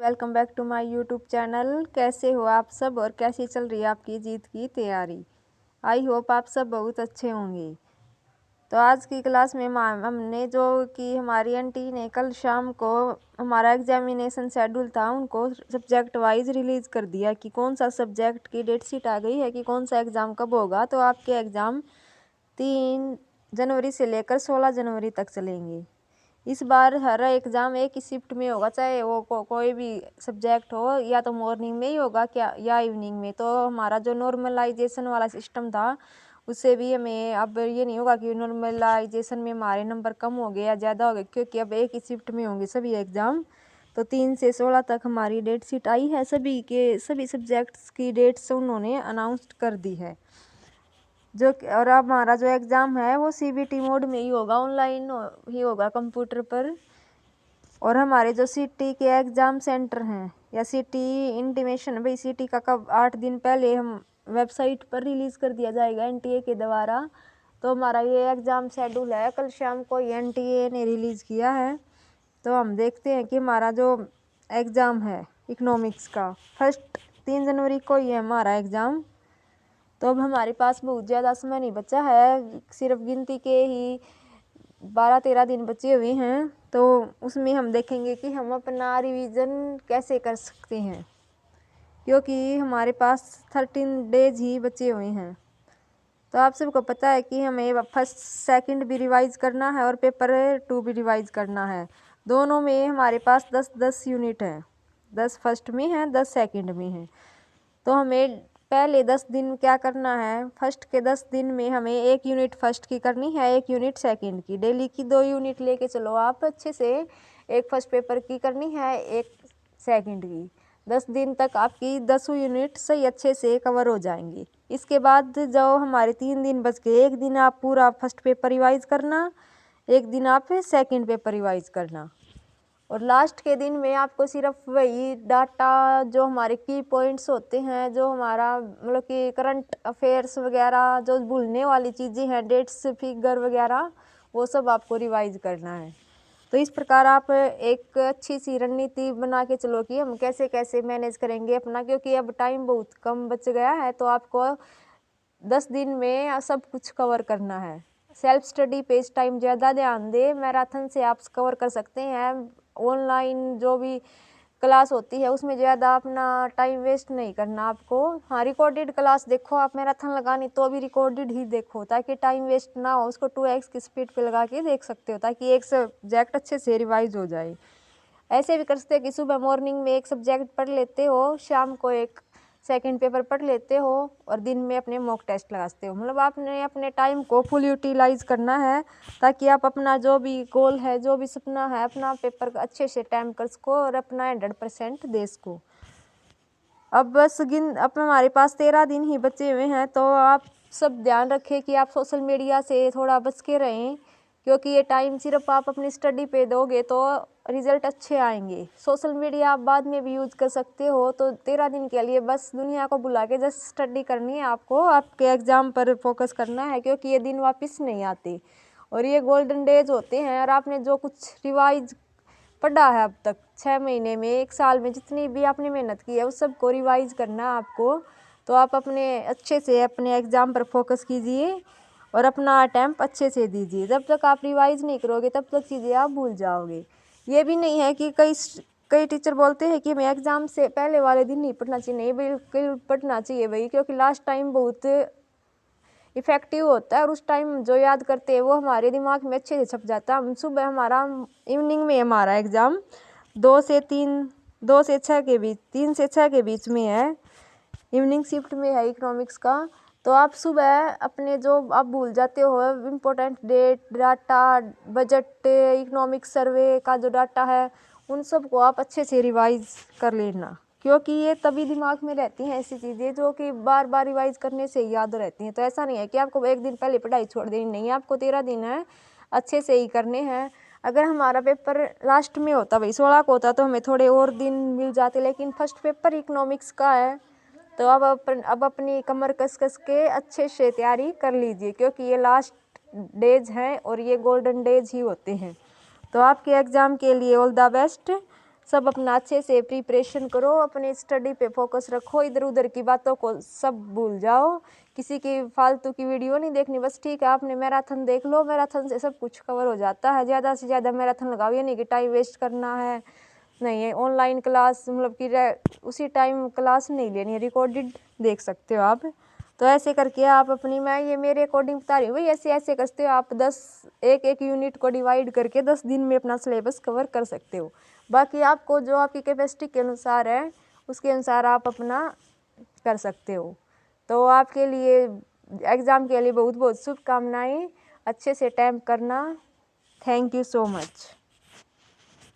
Welcome back to my YouTube channel. कैसे हो आप सब और कैसी चल रही है आपकी जीत की तैयारी। आई होप आप सब बहुत अच्छे होंगे। तो आज की क्लास में हमने जो कि हमारी आंटी ने कल शाम को हमारा एग्जामिनेशन शेड्यूल था उनको सब्जेक्ट वाइज रिलीज़ कर दिया कि कौन सा सब्जेक्ट की डेट शीट आ गई है कि कौन सा एग्ज़ाम कब होगा। तो आपके एग्ज़ाम 3 जनवरी से लेकर 16 जनवरी तक चलेंगे। इस बार हर एग्ज़ाम एक ही शिफ्ट में होगा, चाहे वो कोई भी सब्जेक्ट हो, या तो मॉर्निंग में ही होगा क्या या इवनिंग में। तो हमारा जो नॉर्मलाइजेशन वाला सिस्टम था उससे भी हमें अब ये नहीं होगा कि नॉर्मलाइजेशन में हमारे नंबर कम हो गए या ज़्यादा हो गए, क्योंकि अब एक ही शिफ्ट में होंगे सभी एग्ज़ाम। तो 3 से 16 तक हमारी डेट शीट आई है, सभी सब्जेक्ट्स की डेट्स उन्होंने अनाउंस कर दी है। और अब हमारा जो एग्ज़ाम है वो सीबीटी मोड में ही होगा, ऑनलाइन ही होगा कंप्यूटर पर। और हमारे जो सिटी के एग्ज़ाम सेंटर हैं या सिटी इंटीमेशन, भाई सिटी का कब 8 दिन पहले हम वेबसाइट पर रिलीज़ कर दिया जाएगा एनटीए के द्वारा। तो हमारा ये एग्ज़ाम शेड्यूल है, कल शाम को एनटीए ने रिलीज़ किया है। तो हम देखते हैं कि हमारा जो एग्ज़ाम है इकोनॉमिक्स का फर्स्ट 3 जनवरी को ही है हमारा एग्ज़ाम। तो अब हमारे पास बहुत ज़्यादा समय नहीं बचा है, सिर्फ गिनती के ही 12-13 दिन बचे हुए हैं। तो उसमें हम देखेंगे कि हम अपना रिवीजन कैसे कर सकते हैं, क्योंकि हमारे पास 13 डेज ही बचे हुए हैं। तो आप सबको पता है कि हमें फर्स्ट सेकंड भी रिवाइज़ करना है और पेपर 2 भी रिवाइज़ करना है। दोनों में हमारे पास 10-10 यूनिट है, 10 फर्स्ट में है, 10 सेकंड में है। तो हमें पहले 10 दिन क्या करना है, फर्स्ट के 10 दिन में हमें 1 यूनिट फर्स्ट की करनी है, 1 यूनिट सेकंड की। डेली की 2 यूनिट लेके चलो आप अच्छे से। एक फर्स्ट पेपर की करनी है, एक सेकंड की। 10 दिन तक आपकी 10 यूनिट सही अच्छे से कवर हो जाएंगी। इसके बाद जो हमारे 3 दिन बच गए, एक दिन आप पूरा फर्स्ट पेपर रिवाइज़ करना, एक दिन आप सेकंड पेपर रिवाइज़ करना। और लास्ट के दिन में आपको सिर्फ वही डाटा जो हमारे की पॉइंट्स होते हैं, जो हमारा मतलब कि करंट अफेयर्स वगैरह, जो भूलने वाली चीज़ें हैं, डेट्स फिगर वगैरह, वो सब आपको रिवाइज़ करना है। तो इस प्रकार आप एक अच्छी सी रणनीति बना के चलो कि हम कैसे कैसे मैनेज करेंगे अपना, क्योंकि अब टाइम बहुत कम बच गया है। तो आपको 10 दिन में सब कुछ कवर करना है। सेल्फ स्टडी पे इस टाइम ज़्यादा ध्यान दें, मैराथन से आप कवर कर सकते हैं। ऑनलाइन जो भी क्लास होती है उसमें ज़्यादा अपना टाइम वेस्ट नहीं करना आपको। हाँ, रिकॉर्डेड क्लास देखो आप, मैराथन लगानी तो अभी रिकॉर्डेड ही देखो, ताकि टाइम वेस्ट ना हो। उसको 2x की स्पीड पे लगा के देख सकते हो, ताकि एक सब्जेक्ट अच्छे से रिवाइज हो जाए। ऐसे भी कर सकते हैं कि सुबह मॉर्निंग में एक सब्जेक्ट पढ़ लेते हो, शाम को एक सेकंड पेपर पढ़ लेते हो और दिन में अपने मॉक टेस्ट लगाते हो। मतलब आपने अपने टाइम को फुल यूटिलाइज करना है, ताकि आप अपना जो भी गोल है, जो भी सपना है, अपना पेपर अच्छे से टाइम कर सको और अपना 100% दे सको। अब हमारे पास 13 दिन ही बचे हुए हैं। तो आप सब ध्यान रखें कि आप सोशल मीडिया से थोड़ा बच के रहें, क्योंकि ये टाइम सिर्फ आप अपनी स्टडी पे दोगे तो रिज़ल्ट अच्छे आएंगे। सोशल मीडिया आप बाद में भी यूज़ कर सकते हो। तो 13 दिन के लिए बस दुनिया को बुला के जस्ट स्टडी करनी है आपको, आपके एग्ज़ाम पर फोकस करना है, क्योंकि ये दिन वापस नहीं आते और ये गोल्डन डेज होते हैं। और आपने जो कुछ रिवाइज पढ़ा है अब तक 6 महीने में, 1 साल में, जितनी भी आपने मेहनत की है उस सब को रिवाइज़ करना है आपको। तो आप अपने अच्छे से अपने एग्ज़ाम पर फोकस कीजिए और अपना अटैम्प्ट अच्छे से दीजिए। जब तक आप रिवाइज़ नहीं करोगे तब तक चीज़ें आप भूल जाओगे। ये भी नहीं है कि कई टीचर बोलते हैं कि हमें एग्ज़ाम से पहले वाले दिन नहीं पढ़ना चाहिए। नहीं, बिल्कुल पढ़ना चाहिए भाई, क्योंकि लास्ट टाइम बहुत इफ़ेक्टिव होता है और उस टाइम जो याद करते हैं वो हमारे दिमाग में अच्छे से छप जाता है। हम सुबह हमारा इवनिंग में हमारा एग्ज़ाम 2 से 6 के बीच, 3 से 6 के बीच में है, इवनिंग शिफ्ट में है इकोनॉमिक्स का। तो आप सुबह अपने जो आप भूल जाते हो important date data, budget, economics survey का जो डाटा है, उन सब को आप अच्छे से रिवाइज़ कर लेना, क्योंकि ये तभी दिमाग में रहती हैं ऐसी चीज़ें जो कि बार बार रिवाइज़ करने से याद रहती हैं। तो ऐसा नहीं है कि आपको एक दिन पहले पढ़ाई छोड़ देनी, नहीं, आपको 13 दिन है अच्छे से ही करने हैं। अगर हमारा पेपर लास्ट में होता, भाई 16 को होता, तो हमें थोड़े और दिन मिल जाते, लेकिन फर्स्ट पेपर इकोनॉमिक्स का है। तो अब अपनी कमर कस के अच्छे से तैयारी कर लीजिए, क्योंकि ये लास्ट डेज हैं और ये गोल्डन डेज ही होते हैं। तो आपके एग्ज़ाम के लिए ऑल द बेस्ट। सब अपना अच्छे से प्रिपरेशन करो, अपने स्टडी पे फोकस रखो, इधर उधर की बातों को सब भूल जाओ, किसी की फालतू की वीडियो नहीं देखनी। बस ठीक है, आपने मैराथन देख लो, मैराथन से सब कुछ कवर हो जाता है। ज़्यादा से ज़्यादा मैराथन लगाओ, ये नहीं कि टाइम वेस्ट करना है, नहीं है। ऑनलाइन क्लास मतलब कि उसी टाइम क्लास नहीं लेनी है, रिकॉर्डेड देख सकते हो आप। तो ऐसे करके आप अपनी, मैं ये मेरे अकॉर्डिंग बता रही हूँ भाई, ऐसे ऐसे करते हो आप। एक यूनिट को डिवाइड करके 10 दिन में अपना सिलेबस कवर कर सकते हो। बाकी आपको जो आपकी कैपेसिटी के अनुसार है, उसके अनुसार आप अपना कर सकते हो। तो आपके लिए एग्ज़ाम के लिए बहुत बहुत शुभकामनाएं। अच्छे से टाइम करना। Thank you so much.